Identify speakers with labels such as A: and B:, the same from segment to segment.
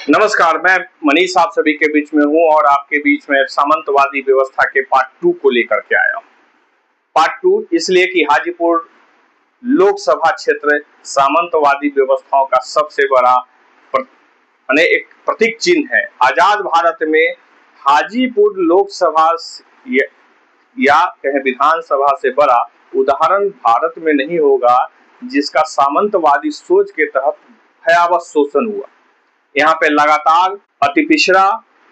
A: नमस्कार, मैं मनीष आप सभी के बीच में हूं और आपके बीच में सामंतवादी व्यवस्था के पार्ट 2 को लेकर के आया हूं। पार्ट 2 इसलिए कि हाजीपुर लोकसभा क्षेत्र सामंतवादी व्यवस्थाओं का सबसे बड़ा माने एक प्रतीक चिन्ह है। आजाद भारत में हाजीपुर लोकसभा या कहें विधानसभा से बड़ा उदाहरण भारत में नहीं होगा जिसका सामंतवादी सोच के तहत भयावह शोषण हुआ। यहाँ पे लगातार अति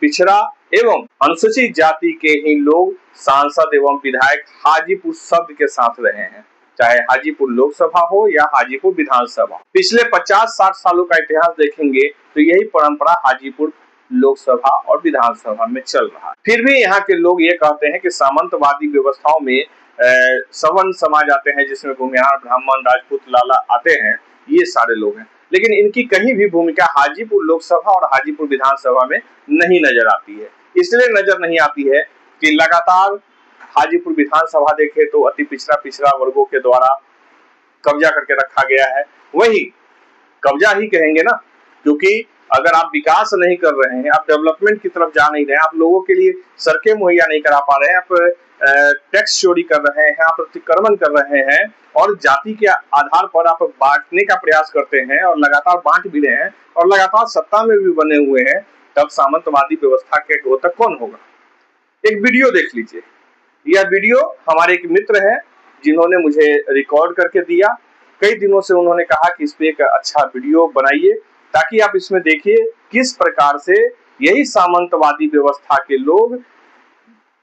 A: पिछड़ा एवं अनुसूचित जाति के ही लोग सांसद एवं विधायक हाजीपुर शब्द के साथ रहे हैं, चाहे हाजीपुर लोकसभा हो या हाजीपुर विधानसभा। पिछले 50-60 सालों का इतिहास देखेंगे तो यही परंपरा हाजीपुर लोकसभा और विधानसभा में चल रहा है। फिर भी यहाँ के लोग ये कहते हैं कि सामंतवादी व्यवस्थाओं में सवर्ण समाज आते हैं, जिसमें भूमिहार, ब्राह्मण, राजपूत, लाला आते हैं, ये सारे लोग हैं। लेकिन इनकी कहीं भी भूमिका हाजीपुर लोकसभा और हाजीपुर विधानसभा में नहीं नजर आती है। इसलिए नजर नहीं आती है कि लगातार हाजीपुर विधानसभा देखे तो अति पिछड़ा वर्गों के द्वारा कब्जा करके रखा गया है। वही कब्जा ही कहेंगे ना, क्योंकि अगर आप विकास नहीं कर रहे हैं, आप डेवलपमेंट की तरफ जा नहीं रहे हैं, आप लोगों के लिए सड़कें मुहैया नहीं करा पा रहे हैं, आप टैक्स चोरी कर रहे हैं, आप अतिक्रमण कर रहे हैं और जाति के आधार पर आप बांटने का प्रयास करते हैं और लगातार बांट भी रहे हैं और लगातार सत्ता में भी बने हुए हैं, तब सामंतवादी व्यवस्था के घोतक कौन होगा? एक वीडियो देख लीजिए। यह वीडियो हमारे एक मित्र है जिन्होंने मुझे रिकॉर्ड करके दिया। कई दिनों से उन्होंने कहा कि इस पे एक अच्छा वीडियो बनाइए ताकि आप इसमें देखिए किस प्रकार से यही सामंतवादी व्यवस्था के लोग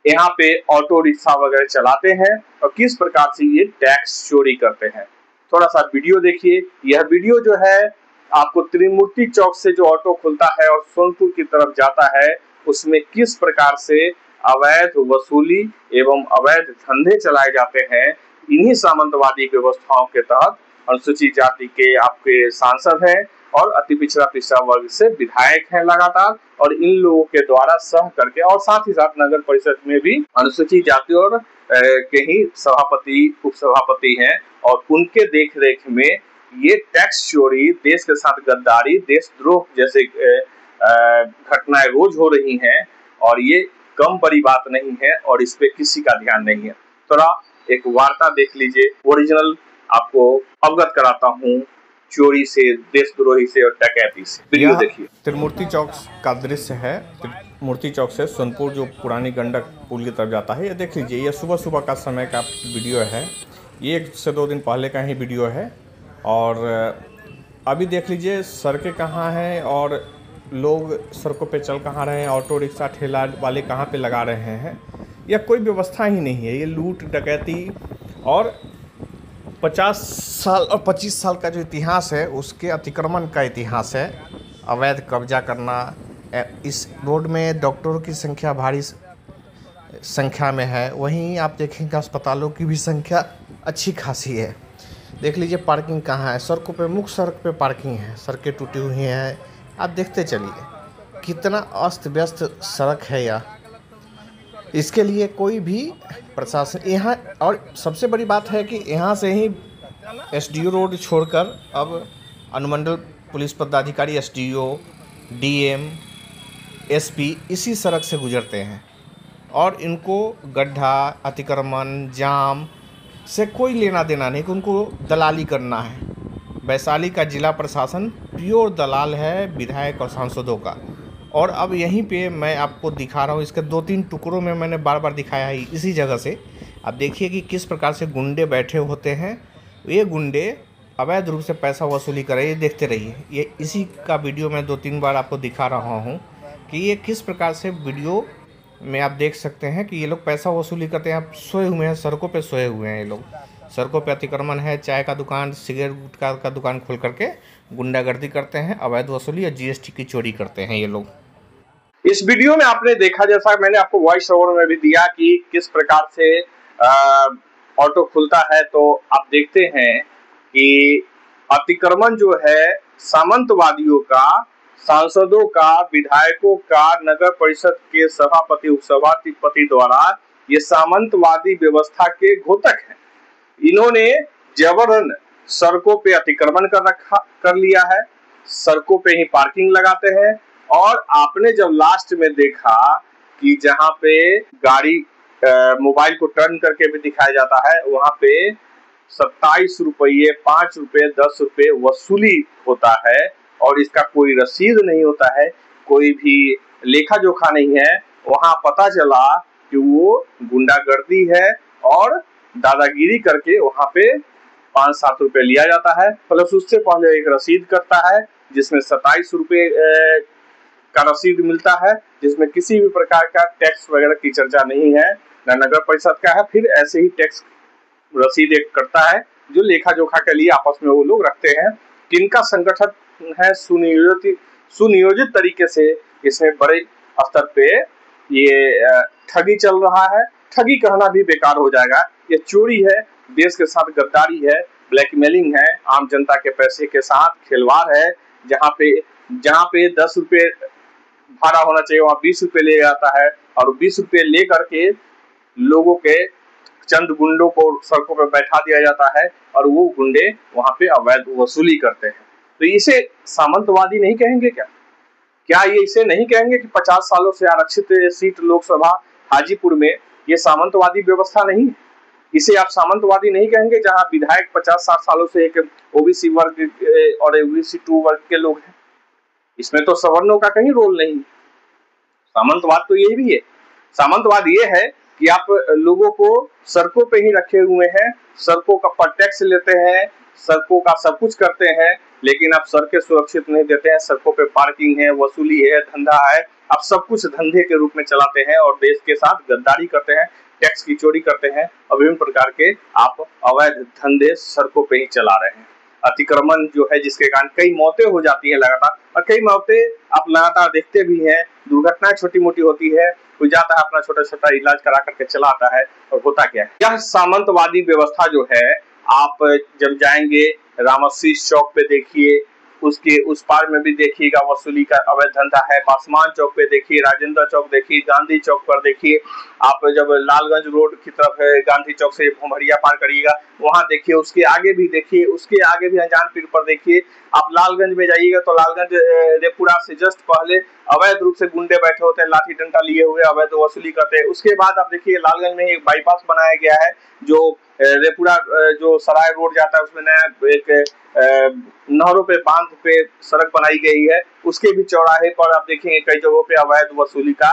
A: यहाँ पे ऑटो रिक्शा वगैरह चलाते हैं और किस प्रकार से ये टैक्स चोरी करते हैं। थोड़ा सा वीडियो देखिए। यह वीडियो जो है आपको त्रिमूर्ति चौक से जो ऑटो खुलता है और सोनपुर की तरफ जाता है, उसमें किस प्रकार से अवैध वसूली एवं अवैध धंधे चलाए जाते हैं। इन्हीं सामंतवादी व्यवस्थाओं के तहत अनुसूचित जाति के आपके सांसद हैं और अति पिछड़ा वर्ग से विधायक हैं लगातार, और इन लोगों के द्वारा सह करके और साथ ही साथ नगर परिषद में भी अनुसूचित जाति और के ही सभापति उप सभापति हैं और उनके देख रेख में ये टैक्स चोरी, देश के साथ गद्दारी, देशद्रोह जैसे घटनाएं रोज हो रही हैं और ये कम बड़ी बात नहीं है और इस पे किसी का ध्यान नहीं है। थोड़ा एक वार्ता देख लीजिए, ओरिजिनल आपको अवगत कराता हूँ चोरी से, देशद्रोही से और डकैती से। वीडियो देखिए।
B: त्रिमूर्ति चौक का दृश्य है। त्रिमूर्ति चौक से सोनपुर जो पुरानी गंडक पुल की तरफ जाता है, ये देख लीजिए। ये सुबह का समय का वीडियो है। ये 1 से 2 दिन पहले का ही वीडियो है और अभी देख लीजिए सड़कें कहाँ हैं और लोग सड़कों पे चल कहाँ रहे हैं, ऑटो रिक्शा ठेला वाले कहाँ पे लगा रहे हैं। यह कोई व्यवस्था ही नहीं है। ये लूट डकैती और 50 साल और 25 साल का जो इतिहास है उसके अतिक्रमण का इतिहास है। अवैध कब्जा करना। इस रोड में डॉक्टरों की संख्या भारी संख्या में है, वहीं आप देखेंगे अस्पतालों की भी संख्या अच्छी खासी है। देख लीजिए पार्किंग कहाँ है, सड़कों पे, मुख्य सड़क पे पार्किंग है, सड़कें टूटी हुई हैं। आप देखते चलिए कितना अस्त व्यस्त सड़क है यह। इसके लिए कोई भी प्रशासन यहाँ, और सबसे बड़ी बात है कि यहाँ से ही एसडीओ रोड छोड़कर अब अनुमंडल पुलिस पदाधिकारी, एसडीओ, डीएम, एसपी इसी सड़क से गुजरते हैं और इनको गड्ढा, अतिक्रमण, जाम से कोई लेना देना नहीं कि उनको दलाली करना है। वैशाली का जिला प्रशासन प्योर दलाल है विधायक और सांसदों का। और अब यहीं पे मैं आपको दिखा रहा हूँ, इसके 2-3 टुकड़ों में मैंने बार दिखाया है इसी जगह से। आप देखिए कि किस प्रकार से गुंडे बैठे होते हैं। ये गुंडे अवैध रूप से पैसा वसूली कर रहे हैं। ये देखते रहिए, ये इसी का वीडियो मैं 2-3 बार आपको दिखा रहा हूँ कि ये किस प्रकार से वीडियो में आप देख सकते हैं कि ये लोग पैसा वसूली करते हैं। आप सोए हुए हैं, सड़कों पे सोए हुए हैं ये लोग। सड़कों पे अतिक्रमण है, चाय का दुकान, सिगरेट गुटखा का दुकान खोल करके गुंडागर्दी करते हैं, अवैध वसूली और जीएसटी की चोरी करते हैं ये लोग।
A: इस वीडियो में आपने देखा, जैसा मैंने आपको वॉइस ओवर में भी दिया, कि किस प्रकार से ऑटो खुलता है, तो आप देखते हैं कि अतिक्रमण जो है सामंतवादियों का, सांसदों का, विधायकों का, नगर परिषद के सभापति उप सभापति द्वारा ये सामंतवादी व्यवस्था के घोतक हैं। इन्होंने जबरन सड़कों पे अतिक्रमण कर लिया है, सड़कों पे ही पार्किंग लगाते हैं और आपने जब लास्ट में देखा कि जहां पे गाड़ी मोबाइल को टर्न करके भी दिखाया जाता है, वहां पे 27 रुपये, 5 रुपये, 10 रुपये वसूली होता है और इसका कोई रसीद नहीं होता है, कोई भी लेखा जोखा नहीं है। वहां पता चला कि वो गुंडागर्दी है और दादागिरी करके वहां पे 5-7 रुपये लिया जाता है, प्लस उससे पहले एक रसीद करता है जिसमें 27 रुपये का रसीद मिलता है, जिसमें किसी भी प्रकार का टैक्स वगैरह की चर्चा नहीं है, न नगर परिषद का है। फिर ऐसे ही टैक्स रसीद एक करता है जो लेखा जोखा के लिए आपस में वो लोग रखते हैं। किनका संगठन है, सुनियोजित तरीके से इसमें बड़े स्तर पे ये ठगी चल रहा है। ठगी कहना भी बेकार हो जाएगा, ये चोरी है, देश के साथ गद्दारी है, ब्लैकमेलिंग है, आम जनता के पैसे के साथ खिलवाड़ है। जहाँ पे 10 रुपये भाड़ा होना चाहिए वहाँ 20 रुपये ले जाता है और 20 रुपये ले करके लोगों के चंद गुंडों को सड़कों पर बैठा दिया जाता है और वो गुंडे वहां पे अवैध वसूली करते हैं। तो इसे सामंतवादी नहीं कहेंगे क्या ये इसे नहीं कहेंगे कि 50 सालों से आरक्षित सीट लोकसभा हाजीपुर में ये सामंतवादी व्यवस्था नहीं है? इसे आप सामंतवादी नहीं कहेंगे जहां विधायक 50-60 सालों से एक ओबीसी वर्ग और ओबीसी 2 वर्ग के लोग हैं? इसमें तो सवर्णों का कहीं रोल नहीं। सामंतवाद तो ये भी है। सामंतवाद ये है कि आप लोगों को सड़कों पे ही रखे हुए हैं, सड़कों का पर टैक्स लेते हैं, सड़कों का सब कुछ करते हैं, लेकिन आप सड़कें सुरक्षित नहीं देते हैं। सड़कों पे पार्किंग है, वसूली है, धंधा है, आप सब कुछ धंधे के रूप में चलाते हैं और देश के साथ गद्दारी करते हैं, टैक्स की चोरी करते हैं और विभिन्न प्रकार के आप अवैध धंधे सड़कों पे ही चला रहे हैं। अतिक्रमण जो है जिसके कारण कई मौतें हो जाती है लगातार, और कई मौतें आप लगातार देखते भी हैं। दुर्घटनाएं छोटी मोटी होती है, कोई जाता है अपना छोटा छोटा इलाज करा करके चला आता है, और होता क्या है, यह सामंतवादी व्यवस्था जो है, आप जब जाएंगे रामाशीष चौक पे देखिए, उसके उस पार में भी देखिएगा वसूली का अवैध धंधा है। पासवान चौक पे देखिए, राजेंद्र चौक देखिए, गांधी चौक पर देखिए, आप जब लालगंज रोड की तरफ है, गांधी चौक से भुमरिया पार करिएगा वहां देखिए, उसके आगे भी देखिए, उसके आगे भी अनजान पीर पर देखिए। आप लालगंज में जाइएगा तो लालगंज रेपुरा से जस्ट पहले अवैध रूप से गुंडे बैठे होते हैं, लाठी डंडा लिए हुए अवैध वसूली करते हैं। उसके बाद आप देखिए लालगंज में एक बाईपास बनाया गया है, जो रेपुरा जो सराय रोड जाता है उसमें नया एक नहरों पे बांध पे सड़क बनाई गई है। उसके भी चौराहे पर आप देखेंगे कई जगहों पे अवैध वसूली का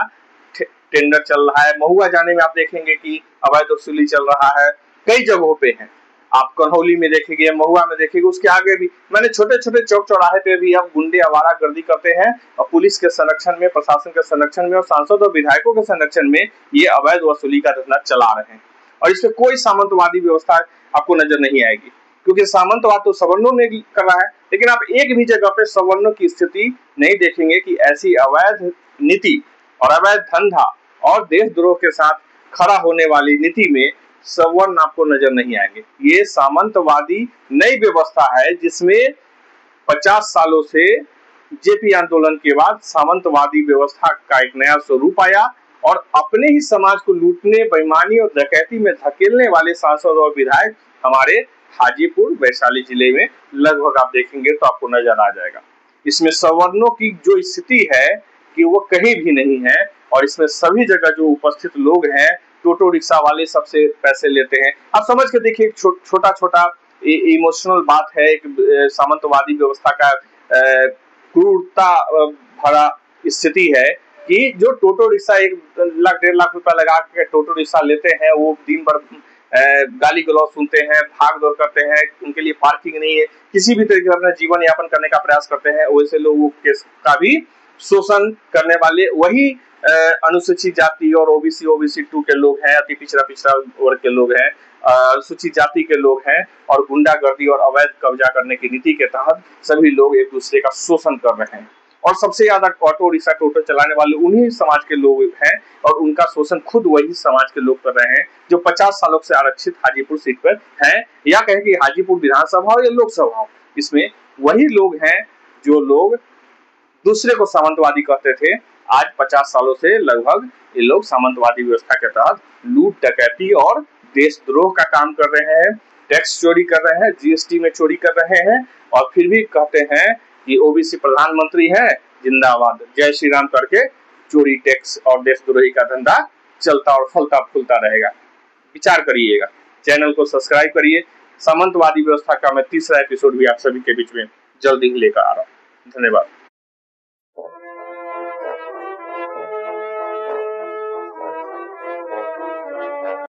A: टेंडर चल रहा है। महुआ जाने में आप देखेंगे कि अवैध वसूली चल रहा है, कई जगहों पे है। आप कन्हौली में देखेंगे, महुआ में देखेंगे, उसके आगे भी मैंने छोटे छोटे चौक चौराहे पे भी अब गुंडे आवारा गर्दी करते हैं और पुलिस के संरक्षण में, प्रशासन के संरक्षण में और सांसद और विधायकों के संरक्षण में ये अवैध वसूली का धंधा चला रहे हैं। और इसमें कोई सामंतवादी व्यवस्था आपको नजर नहीं आएगी, क्योंकि सामंतवाद तो सवर्णों ने कर रहा है, लेकिन आप एक भी जगह पे सवर्णों की स्थिति नहीं देखेंगे कि ऐसी अवैध नीति और अवैध धंधा और देशद्रोह के साथ खड़ा होने वाली नीति में सवर्ण आपको नजर नहीं आएंगे। ये सामंतवादी नई व्यवस्था है जिसमें 50 सालों से जेपी आंदोलन के बाद सामंतवादी व्यवस्था का एक नया स्वरूप आया और अपने ही समाज को लूटने, बेईमानी और डकैती में धकेलने वाले सांसद और विधायक हमारे हाजीपुर वैशाली जिले में लगभग आप देखेंगे तो आपको नजर आ जाएगा। इसमें सवर्णों की जो स्थिति है कि वो कहीं भी नहीं है, और इसमें सभी जगह जो उपस्थित लोग हैं, टोटो रिक्शा वाले सबसे पैसे लेते हैं। आप समझ के देखिए, एक छोटा छोटा इमोशनल बात है, एक सामंतवादी व्यवस्था का क्रूरता भरा स्थिति है कि जो टोटो रिक्शा 1 लाख 1.5 लाख रुपया लगा के टोटो रिक्शा लेते हैं, वो दिन भर गाली गलौज सुनते हैं, भाग दौड़ करते हैं, उनके लिए पार्किंग नहीं है, किसी भी तरीके से अपना जीवन यापन करने का प्रयास करते हैं। वैसे लोगों के का भी शोषण करने वाले वही अनुसूचित जाति और ओबीसी 2 के लोग हैं, अति पिछड़ा वर्ग के लोग हैं, अनुसूचित जाति के लोग हैं, और गुंडागर्दी और अवैध कब्जा करने की नीति के तहत सभी लोग एक दूसरे का शोषण कर रहे हैं। और सबसे ज्यादा ऑटो रिक्शा टोटो चलाने वाले उन्हीं समाज के लोग हैं, और उनका शोषण खुद वही समाज के लोग कर रहे हैं जो 50 सालों से आरक्षित हाजीपुर सीट पर हैं, या कहें कि हाजीपुर विधानसभा हो या लोकसभा हो, इसमें वही लोग हैं जो लोग दूसरे को सामंतवादी कहते थे। आज 50 सालों से लगभग ये लोग सामंतवादी व्यवस्था के तहत लूट, डकैती और देशद्रोह का काम कर रहे हैं, टैक्स चोरी कर रहे हैं, जीएसटी में चोरी कर रहे हैं, और फिर भी कहते हैं कि ओबीसी प्रधानमंत्री है जिंदाबाद, जय श्री राम करके चोरी, टैक्स और देशद्रोही का धंधा चलता और फलता फूलता रहेगा। विचार करिएगा, चैनल को सब्सक्राइब करिए। सामंतवादी व्यवस्था का मैं तीसरा एपिसोड भी आप सभी के बीच में जल्दी ही लेकर आ रहा हूँ। धन्यवाद।